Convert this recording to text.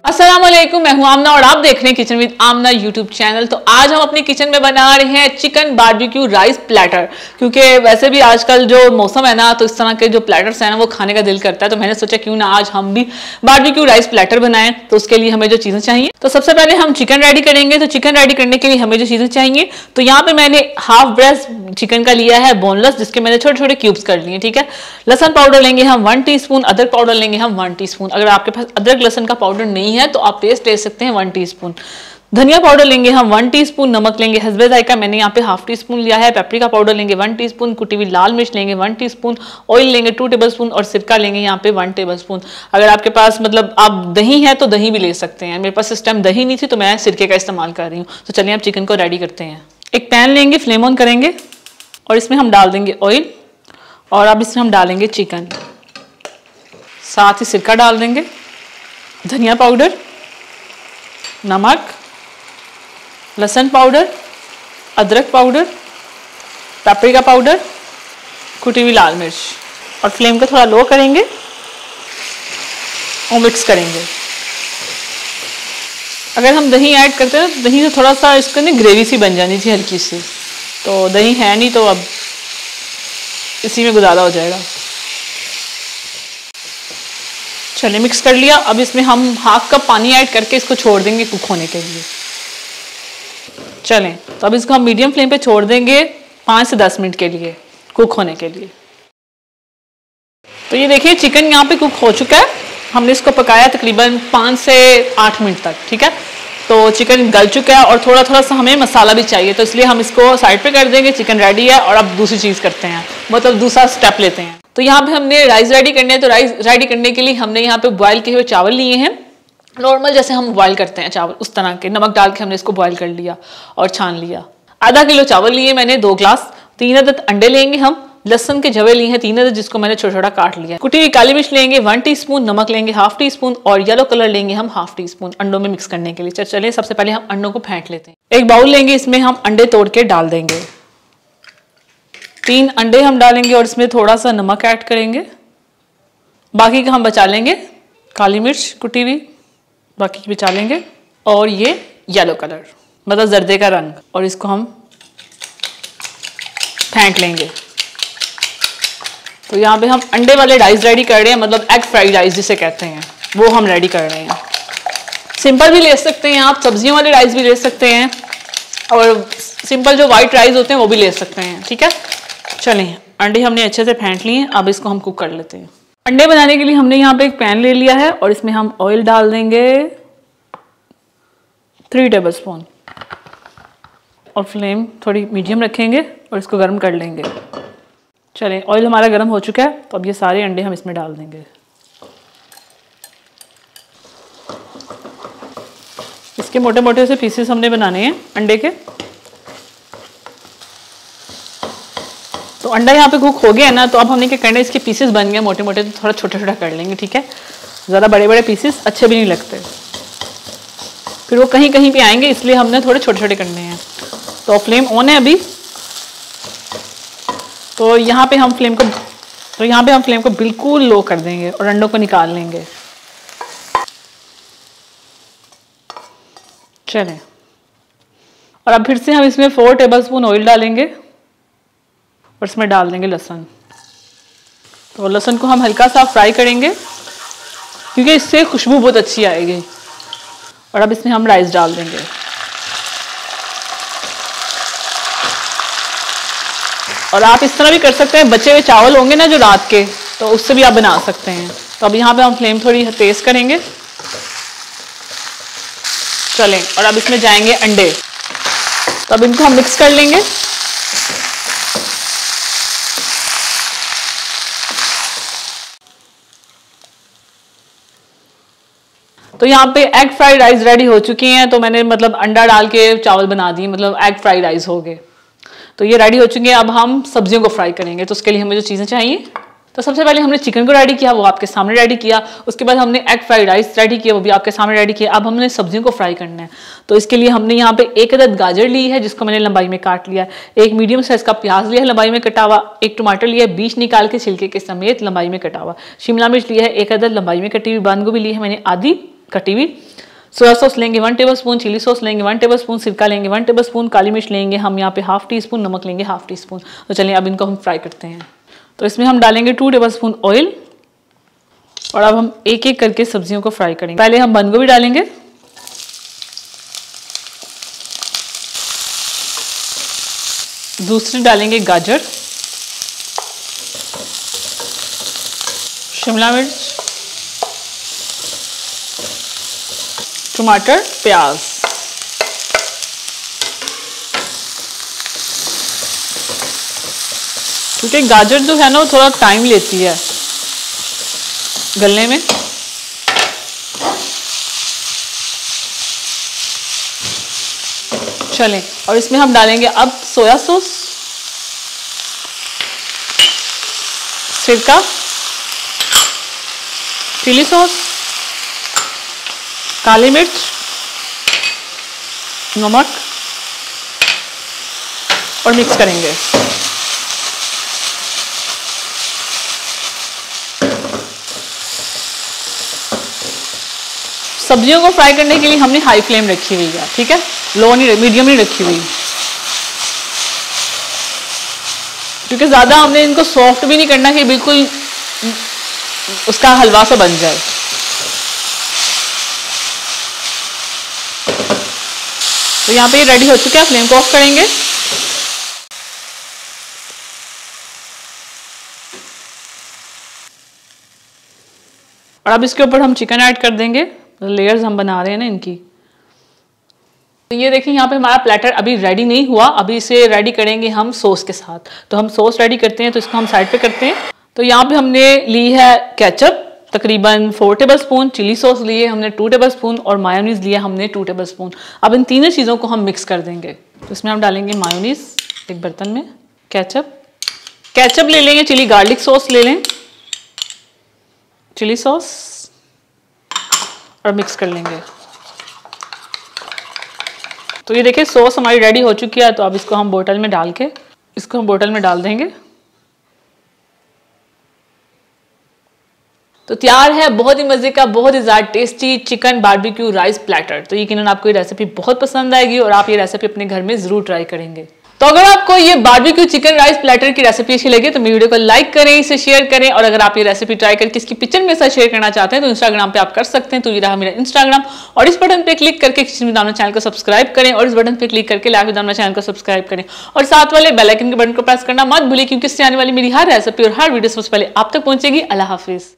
अस्सलाम वालेकुम, मैं हूं आमना और आप देख रहे हैं kitchen with Amna YouTube channel. तो आज हम अपने किचन में बना रहे हैं चिकन बारबेक्यू राइस प्लेटर। क्योंकि वैसे भी आजकल जो मौसम है ना, तो इस तरह के जो प्लेटर्स हैं ना वो खाने का दिल करता है। तो मैंने सोचा क्यों ना आज हम भी बारबेक्यू राइस प्लेटर बनाएं। तो उसके लिए हमें जो चीजें चाहिए, तो सबसे पहले हम चिकन रेडी करेंगे। तो चिकन रेडी करने के लिए हमें जो चीजें चाहिए, तो यहाँ पे मैंने हाफ ब्रेस्ट चिकन का लिया है बोनलेस, जिसके मैंने छोटे छोटे क्यूब्स कर लिए। ठीक है, लहसन पाउडर लेंगे हम 1 टीस्पून, अदरक पाउडर लेंगे हम 1 टीस्पून। अगर आपके पास अदरक लहसन का पाउडर नहीं है तो आप पेस्ट ले सकते हैं 1 टीस्पून। धनिया पाउडर लेंगे हम 1 टीस्पून, नमक लेंगे हस्बे जायका, मैंने यहाँ पे हाफ टीस्पून लिया है। पेपरिका पाउडर लेंगे 1 टीस्पून, कुटी हुई लाल मिर्च लेंगे 1 टीस्पून, ऑयल लेंगे 2 टेबलस्पून और सिरका लेंगे यहाँ पे 1 टेबलस्पून। अगर आपके पास मतलब आप दही है तो दही भी ले सकते हैं। मेरे पास इस टाइम दही नहीं थी तो मैं सिरके का इस्तेमाल कर रही हूँ। तो चलिए आप चिकन को रेडी करते हैं। एक पैन लेंगे, फ्लेम ऑन करेंगे और इसमें हम डाल देंगे ऑयल और अब इसमें हम डालेंगे चिकन, साथ ही सिरका डाल देंगे, धनिया पाउडर, नमक, लहसुन पाउडर, अदरक पाउडर, पेपरिका पाउडर, कुटी हुई लाल मिर्च और फ्लेम को थोड़ा लो करेंगे और मिक्स करेंगे। अगर हम दही ऐड करते हैं तो दही से थोड़ा सा इसको ना ग्रेवी सी बन जानी चाहिए हल्की सी। तो दही है नहीं तो अब इसी में गुजारा हो जाएगा। चलिए मिक्स कर लिया। अब इसमें हम हाफ कप पानी ऐड करके इसको छोड़ देंगे कुक होने के लिए। चलें, तो अब इसको हम मीडियम फ्लेम पे छोड़ देंगे 5 से 10 मिनट के लिए कुक होने के लिए। तो ये देखिए चिकन यहाँ पे कुक हो चुका है। हमने इसको पकाया तकरीबन 5 से 8 मिनट तक। ठीक है, तो चिकन गल चुका है और थोड़ा थोड़ा सा हमें मसाला भी चाहिए, तो इसलिए हम इसको साइड पे कर देंगे। चिकन रेडी है और अब दूसरी चीज़ करते हैं, मतलब दूसरा स्टेप लेते हैं। तो यहाँ पे हमने राइस रेडी करने हैं। तो राइस रेडी करने के लिए हमने यहाँ पे बॉयल किए हुए चावल लिए हैं, नॉर्मल जैसे हम बॉयल करते हैं चावल उस तरह के। नमक डाल के हमने इसको बॉयल कर लिया और छान लिया। आधा किलो चावल लिए मैंने, 2 ग्लास। 3 अदद अंडे लेंगे हम, लहसुन के जवे लिए हैं 3 अदद, जिसको मैंने छोटा छोटा काट लिया। कुटी हुई काली मिर्च लेंगे 1 टीस्पून, नमक लेंगे हाफ टीस्पून और येलो कलर लेंगे हम हाफ टीस्पून अंडों में मिक्स करने के लिए। चलिए सबसे पहले हम अंडों को फेंट लेते हैं। एक बाउल लेंगे, इसमें हम अंडे तोड़ के डाल देंगे। 3 अंडे हम डालेंगे और इसमें थोड़ा सा नमक ऐड करेंगे। बाकी का हम बचा लेंगे, काली मिर्च कुटी हुई बाकी की बचा लेंगे और ये येलो कलर मतलब जर्दे का रंग, और इसको हम फेंट लेंगे। तो यहाँ पे हम अंडे वाले राइस रेडी कर रहे हैं, मतलब एग फ्राइड राइस जिसे कहते हैं, वो हम रेडी कर रहे हैं। सिंपल भी ले सकते हैं आप, सब्जियों वाले राइस भी ले सकते हैं और सिंपल जो वाइट राइस होते हैं वो भी ले सकते हैं। ठीक है, चलिए अंडे हमने अच्छे से फेंट लिए हैं, अब इसको हम कुक कर लेते हैं। अंडे बनाने के लिए हमने यहाँ पे एक पैन ले लिया है और इसमें हम ऑयल डाल देंगे 3 टेबलस्पून और फ्लेम थोड़ी मीडियम रखेंगे और इसको गर्म कर लेंगे। चलें, ऑयल हमारा गर्म हो चुका है, तो अब ये सारे अंडे हम इसमें डाल देंगे। इसके मोटे मोटे से पीसेस हमने बनाने हैं अंडे के। तो अंडा यहाँ पे कुक हो गया है ना, तो अब हमने क्या करना है, इसके पीसेस बन गए मोटे मोटे, तो थोड़ा छोटा छोटा कर लेंगे। ठीक है, ज़्यादा बड़े बड़े पीसेस अच्छे भी नहीं लगते, फिर वो कहीं कहीं पे आएंगे, इसलिए हमने थोड़े छोटे छोटे करने हैं। तो फ्लेम ऑन है अभी, तो यहाँ पे हम फ्लेम को बिल्कुल लो कर देंगे और अंडों को निकाल लेंगे। चलें, और अब फिर से हम इसमें 4 टेबलस्पून ऑयल डालेंगे और इसमें डाल देंगे लहसुन। तो लहसुन को हम हल्का सा फ्राई करेंगे क्योंकि इससे खुशबू बहुत अच्छी आएगी। और अब इसमें हम राइस डाल देंगे। और आप इस तरह भी कर सकते हैं, बचे हुए चावल होंगे ना जो रात के, तो उससे भी आप बना सकते हैं। तो अब यहाँ पे हम फ्लेम थोड़ी तेज करेंगे। चलें, और अब इसमें जाएंगे अंडे, तो अब इनको हम मिक्स कर लेंगे। तो यहाँ पे एग फ्राइड राइस रेडी हो चुकी हैं। तो मैंने मतलब अंडा डाल के चावल बना दिए, मतलब एग फ्राइड राइस हो गए। तो ये रेडी हो चुके हैं। अब हम सब्जियों को फ्राई करेंगे। तो उसके लिए हमें जो चीज़ें चाहिए, तो सबसे पहले हमने चिकन को रेडी किया, वो आपके सामने रेडी किया। उसके बाद हमने एग फ्राइड राइस रेडी किया, वो भी आपके सामने रेडी किया। अब हमने सब्जियों को फ्राई करना है। तो इसके लिए हमने यहाँ पे 1 अदद गाजर ली है, जिसको मैंने लंबाई में काट लिया। एक मीडियम साइज का प्याज लिया है लंबाई में कटा हुआ। एक टमाटर लिया है बीज निकाल के छिलके के समेत लंबाई में कटा हुआ। शिमला मिर्च लिया है 1 अदद लंबाई में कटी हुई। बंद गोभी ली है मैंने आधी कटी हुई। सोया सॉस लेंगे 1 टेबलस्पून, चिली सॉस लेंगे 1 टेबलस्पून, सिरका लेंगे 1 टेबलस्पून, काली मिर्च लेंगे हम यहाँ पे हाफ टी स्पून, नमक लेंगे हाफ टी स्पून। तो चलिए अब इनको हम फ्राई करते हैं। तो इसमें हम डालेंगे 2 टेबलस्पून ऑयल और अब हम एक एक करके सब्जियों को फ्राई करेंगे। पहले हम बंद गोभी डालेंगे, दूसरी डालेंगे गाजर, शिमला मिर्च, टमाटर, प्याज। क्योंकि गाजर जो है ना वो थोड़ा टाइम लेती है गलने में। चलें, और इसमें हम डालेंगे अब सोया सॉस, सिरका, चिली सॉस, काली मिर्च, नमक और मिक्स करेंगे। सब्जियों को फ्राई करने के लिए हमने हाई फ्लेम रखी हुई है, ठीक है, लो नहीं, मीडियम नहीं रखी हुई, क्योंकि ज़्यादा हमने इनको सॉफ्ट भी नहीं करना कि बिल्कुल उसका हलवा सा बन जाए। तो यहाँ पे ये रेडी हो चुका है, फ्लेम को ऑफ करेंगे। और अब इसके ऊपर हम चिकन ऐड कर देंगे, लेयर्स हम बना रहे हैं ना इनकी। तो ये देखिए यहाँ पे हमारा प्लेटर अभी रेडी नहीं हुआ, अभी इसे रेडी करेंगे हम सॉस के साथ। तो हम सॉस रेडी करते हैं, तो इसको हम साइड पे करते हैं। तो यहाँ पे हमने ली है केचप तकरीबन 4 टेबलस्पून, चिली सॉस लिए हमने 2 टेबलस्पून और मायोनीज लिया हमने 2 टेबलस्पून। अब इन तीनों चीज़ों को हम मिक्स कर देंगे। तो इसमें हम डालेंगे मायोनीज एक बर्तन में, केचप ले लेंगे, चिली गार्लिक सॉस ले लें, चिली सॉस, और मिक्स कर लेंगे। तो ये देखिए सॉस हमारी रेडी हो चुकी है। तो अब इसको हम बोतल में डाल के इसको हम बोतल में डाल देंगे। तो तैयार है बहुत ही मजे का, बहुत ही ज़्यादा tasty chicken barbecue rice platter. तो यकीनन आपको ये रेसिपी बहुत पसंद आएगी और आप ये रेसिपी अपने घर में जरूर ट्राई करेंगे। तो अगर आपको ये बारबेक्यू चिकन राइस प्लेटर की रेसिपी अच्छी लगे तो मेरी वीडियो को लाइक करें, इसे शेयर करें, और अगर आप ये रेसिपी ट्राई करके इसकी पिक्चर में साथ शेयर करना चाहते हैं तो इंस्टाग्राम पे आप कर सकते हैं। तो ये रहा मेरा इंस्टाग्राम, और इस बटन पे क्लिक करके किचन विद आमना चैनल को सब्सक्राइब करें, और इस बटन पे क्लिक करके लाइव विद आमना चैनल को सब्सक्राइब करें, और साथ वाले बेल आइकन के बटन को प्रेस करना मत भूलिए, क्योंकि इससे आने वाली मेरी हर रेसिपी और हर वीडियो सबसे पहले आप तक पहुंचेगी। अल्लाह हाफिज।